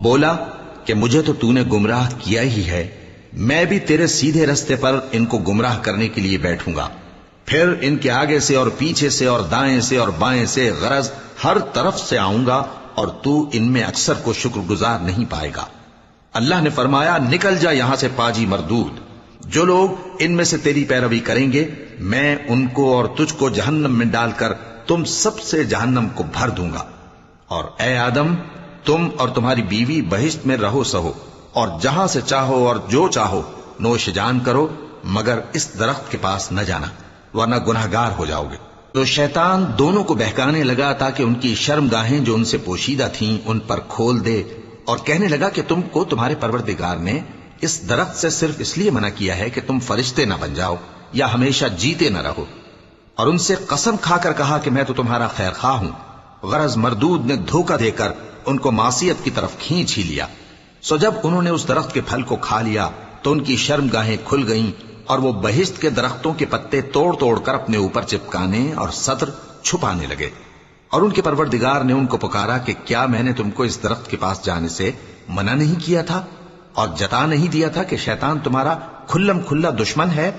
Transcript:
بولا کہ مجھے تو تو نے گمراہ کیا ہی ہے، میں بھی تیرے سیدھے رستے پر ان کو گمراہ کرنے کے لیے بیٹھوں گا، پھر ان کے آگے سے اور پیچھے سے اور دائیں سے اور بائیں سے غرض ہر طرف سے آؤں گا، اور تو ان میں اکثر کو شکر گزار نہیں پائے گا۔ اللہ نے فرمایا نکل جا یہاں سے پاجی مردود، جو لوگ ان میں سے تیری پیروی کریں گے میں ان کو اور تجھ کو جہنم میں ڈال کر تم سب سے جہنم کو بھر دوں گا، اور اے آدم تم اور تمہاری بیوی بہشت میں رہو سہو، اور جہاں سے چاہو اور جو چاہو نوش جان کرو، مگر اس درخت کے پاس نہ جانا ورنہ گناہگار ہو جاؤ گے۔ تو شیطان دونوں کو بہکانے لگا تاکہ ان کی شرمگاہیں جو ان سے پوشیدہ تھیں ان پر کھول دے، اور کہنے لگا کہ تم کو تمہارے پروردگار نے اس درخت سے صرف اس لیے منع کیا ہے کہ تم فرشتے نہ بن جاؤ یا ہمیشہ جیتے نہ رہو، اور ان سے قسم کھا کر کہا کہ میں تو تمہارا خیر خواہ ہوں۔ غرض مردود نے دھوکہ دے کر ان کو معصیت کی طرف کھینچ ہی لیا۔ سو جب انہوں نے اس درخت کے پھل کو کھا لیا تو ان کی شرمگاہیں کھل گئیں، اور وہ بہشت کے درختوں کے پتے توڑ توڑ کر اپنے اوپر چپکانے اور سطر چھپانے لگے۔ اور ان کے پروردگار نے ان کو پکارا کہ کیا میں نے تم کو اس درخت کے پاس جانے سے منع نہیں کیا تھا، اور جتا نہیں دیا تھا کہ شیطان تمہارا کھلم کھلا دشمن ہے؟